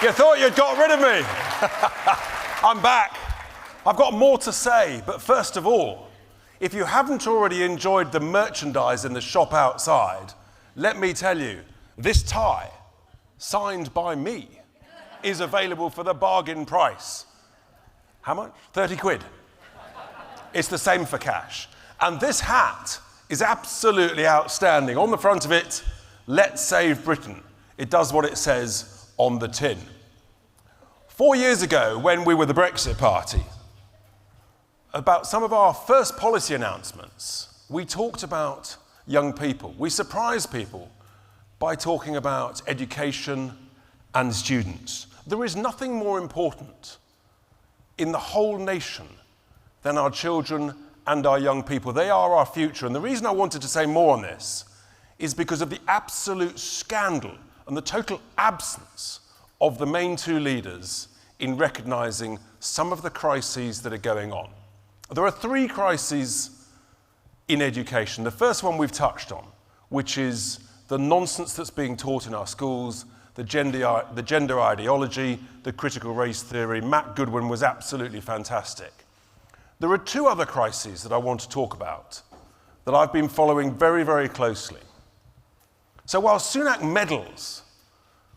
You thought you'd got rid of me. I'm back. I've got more to say, but first of all, if you haven't already enjoyed the merchandise in the shop outside, let me tell you, this tie, signed by me, is available for the bargain price. How much? 30 quid. It's the same for cash. And this hat is absolutely outstanding. On the front of it, let's save Britain. It does what it says on the tin. 4 years ago, when we were the Brexit Party, about some of our first policy announcements, we talked about young people. We surprised people by talking about education and students. There is nothing more important in the whole nation than our children and our young people. They are our future. And the reason I wanted to say more on this is because of the absolute scandal and the total absence of the main two leaders in recognising some of the crises that are going on. There are three crises in education. The first one we've touched on, which is the nonsense that's being taught in our schools, the gender ideology, the critical race theory. Matt Goodwin was absolutely fantastic. There are two other crises that I want to talk about that I've been following very, very closely. So while Sunak meddles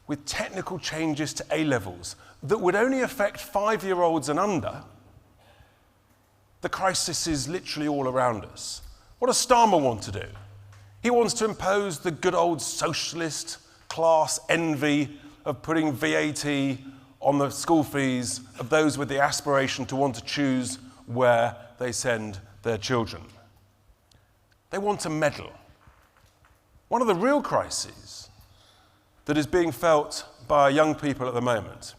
with technical changes to A-levels that would only affect 5-year-olds and under, the crisis is literally all around us. What does Starmer want to do? He wants to impose the good old socialist class envy of putting VAT on the school fees of those with the aspiration to want to choose where they send their children. They want to meddle. One of the real crises that is being felt by young people at the moment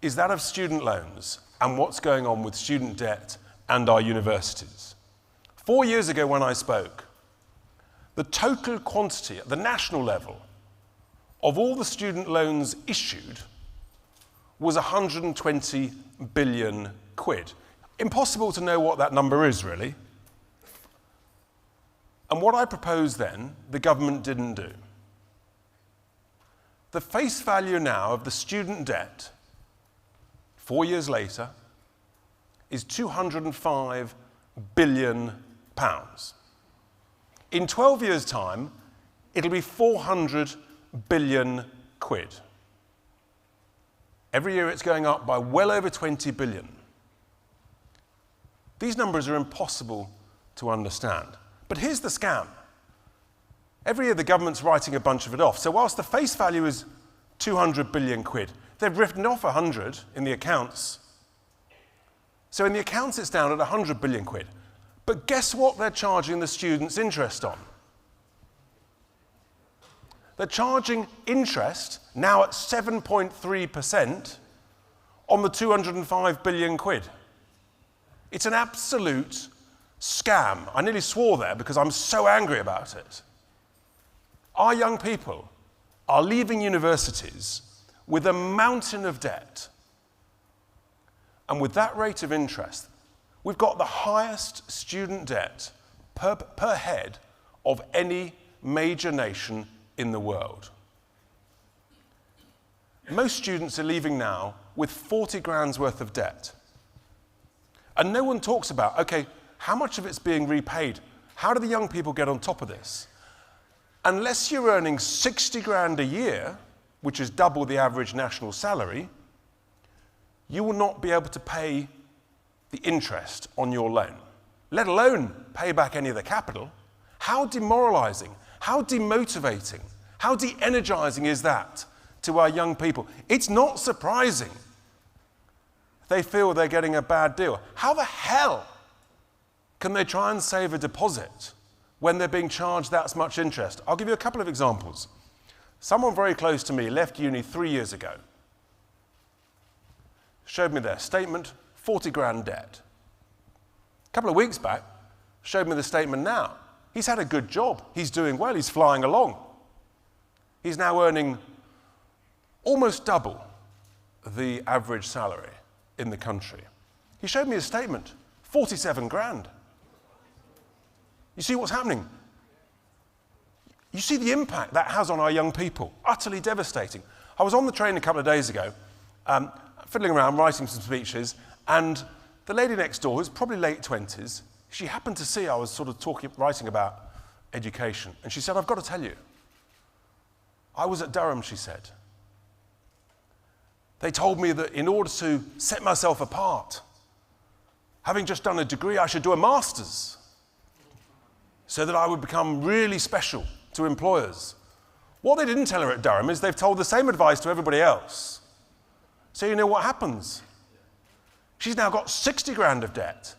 is that of student loans and what's going on with student debt and our universities. 4 years ago when I spoke, the total quantity at the national level of all the student loans issued was 120 billion quid. Impossible to know what that number is, really. And what I proposed then, the government didn't do. The face value now of the student debt, 4 years later, is £205 billion. In 12 years' time, it'll be 400 billion quid. Every year it's going up by well over 20 billion. These numbers are impossible to understand. But here's the scam. Every year the government's writing a bunch of it off. So whilst the face value is 200 billion quid, they've written off 100 in the accounts. So in the accounts it's down at 100 billion quid. But guess what they're charging the students interest on? They're charging interest, now at 7.3%, on the 205 billion quid. It's an absolute scam. I nearly swore there because I'm so angry about it. Our young people are leaving universities with a mountain of debt. And with that rate of interest, we've got the highest student debt per head of any major nation in the world. Most students are leaving now with 40 grand's worth of debt. And no one talks about, okay, how much of it's being repaid? How do the young people get on top of this? Unless you're earning 60 grand a year, which is double the average national salary, you will not be able to pay the interest on your loan, let alone pay back any of the capital. How demoralizing, how demotivating, how de-energizing is that to our young people? It's not surprising they feel they're getting a bad deal. How the hell can they try and save a deposit when they're being charged that much interest? I'll give you a couple of examples. Someone very close to me left uni 3 years ago. Showed me their statement, 40 grand debt. A couple of weeks back, showed me the statement now. He's had a good job. He's doing well. He's flying along. He's now earning almost double the average salary in the country. He showed me a statement, 47 grand. You see what's happening? You see the impact that has on our young people. Utterly devastating. I was on the train a couple of days ago, fiddling around, writing some speeches, and the lady next door, who's probably late 20s, she happened to see I was sort of writing about education, and she said, I've got to tell you, I was at Durham, she said. They told me that in order to set myself apart, having just done a degree, I should do a master's so that I would become really special to employers. What they didn't tell her at Durham is they've told the same advice to everybody else. So you know what happens? She's now got 60 grand of debt,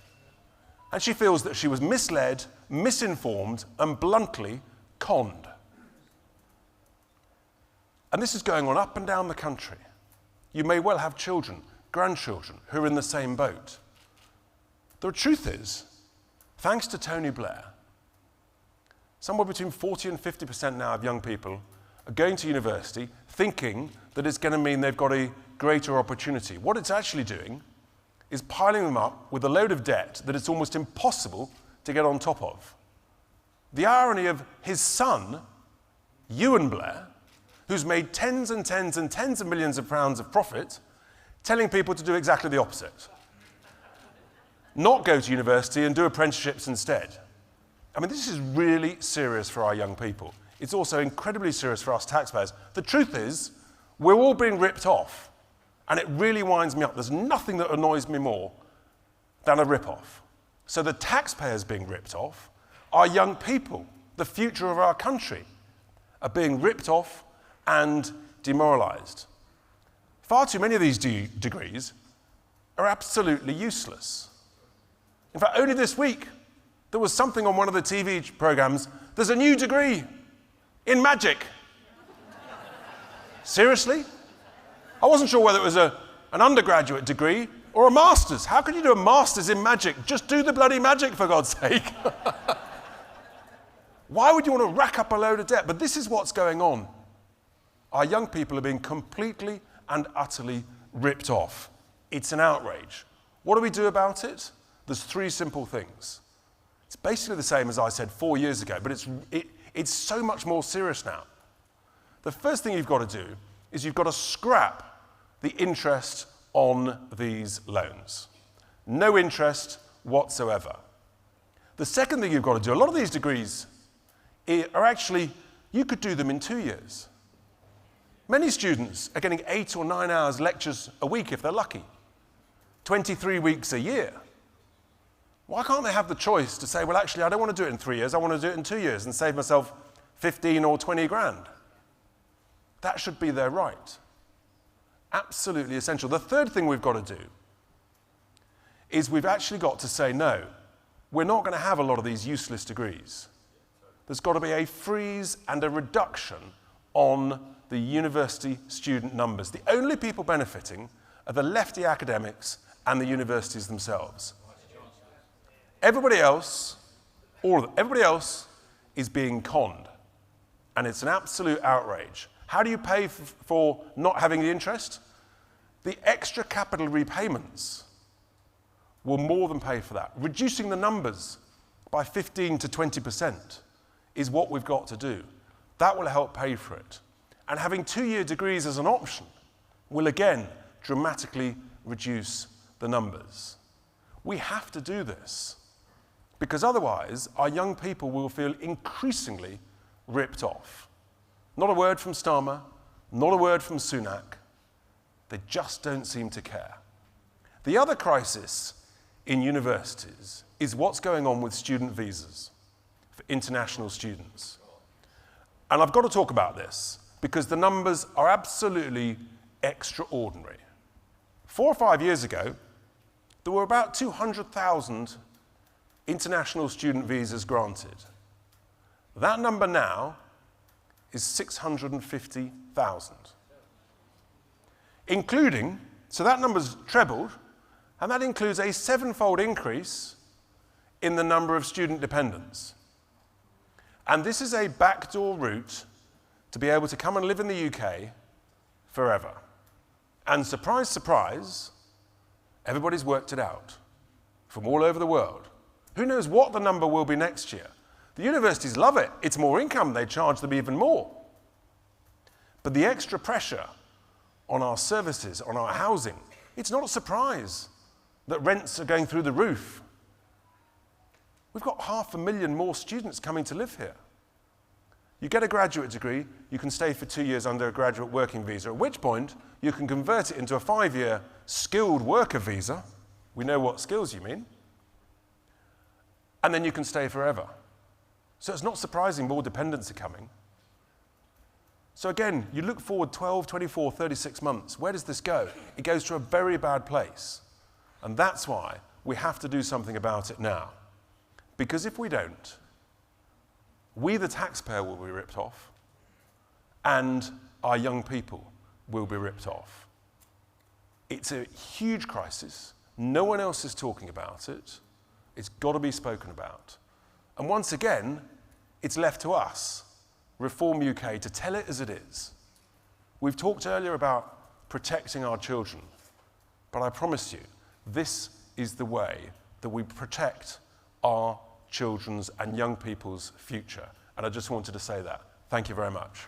and she feels that she was misled, misinformed, and bluntly conned. And this is going on up and down the country. You may well have children, grandchildren, who are in the same boat. The truth is, thanks to Tony Blair, somewhere between 40 and 50% now of young people are going to university thinking that it's going to mean they've got a greater opportunity. What it's actually doing is piling them up with a load of debt that it's almost impossible to get on top of. The irony of his son, Ewan Blair, who's made tens and tens and tens of millions of pounds of profit, telling people to do exactly the opposite. Not go to university and do apprenticeships instead. I mean, this is really serious for our young people. It's also incredibly serious for us taxpayers. The truth is, we're all being ripped off, and it really winds me up. There's nothing that annoys me more than a rip-off. So the taxpayers being ripped off, our young people, the future of our country, are being ripped off and demoralised. Far too many of these degrees are absolutely useless. In fact, only this week, there was something on one of the TV programmes, there's a new degree in magic. Seriously? I wasn't sure whether it was an undergraduate degree or a master's. How can you do a master's in magic? Just do the bloody magic, for God's sake. Why would you want to rack up a load of debt? But this is what's going on. Our young people are being completely and utterly ripped off. It's an outrage. What do we do about it? There's three simple things. It's basically the same as I said 4 years ago, but it's so much more serious now. The first thing you've got to do is you've got to scrap the interest on these loans. No interest whatsoever. The second thing you've got to do, a lot of these degrees are actually, you could do them in 2 years. Many students are getting 8 or 9 hours lectures a week if they're lucky. 23 weeks a year. Why can't they have the choice to say, well, actually, I don't want to do it in 3 years, I want to do it in 2 years and save myself 15 or 20 grand? That should be their right. Absolutely essential. The third thing we've got to do is we've actually got to say, no, we're not going to have a lot of these useless degrees. There's got to be a freeze and a reduction on the university student numbers. The only people benefiting are the lefty academics and the universities themselves. Everybody else, everybody else is being conned, and it's an absolute outrage. How do you pay for not having the interest? The extra capital repayments will more than pay for that. Reducing the numbers by 15 to 20% is what we've got to do. That will help pay for it. And having 2-year degrees as an option will again dramatically reduce the numbers. We have to do this, because otherwise our young people will feel increasingly ripped off. Not a word from Starmer, not a word from Sunak. They just don't seem to care. The other crisis in universities is what's going on with student visas for international students. And I've got to talk about this because the numbers are absolutely extraordinary. 4 or 5 years ago, there were about 200,000 international student visas granted. That number now is 650,000. Including, so that number's trebled, and that includes a 7-fold increase in the number of student dependents. And this is a backdoor route to be able to come and live in the UK forever. And surprise, surprise, everybody's worked it out from all over the world. Who knows what the number will be next year? The universities love it. It's more income. They charge them even more. But the extra pressure on our services, on our housing, it's not a surprise that rents are going through the roof. We've got 500,000 more students coming to live here. You get a graduate degree, you can stay for 2 years under a graduate working visa, at which point you can convert it into a 5-year skilled worker visa. We know what skills you mean. And then you can stay forever. So it's not surprising more dependents are coming. So again, you look forward 12, 24, 36 months. Where does this go? It goes to a very bad place. And that's why we have to do something about it now. Because if we don't, we, the taxpayer, will be ripped off, and our young people will be ripped off. It's a huge crisis. No one else is talking about it. It's got to be spoken about. And once again, it's left to us, Reform UK, to tell it as it is. We've talked earlier about protecting our children, but I promise you, this is the way that we protect our children's and young people's future. And I just wanted to say that. Thank you very much.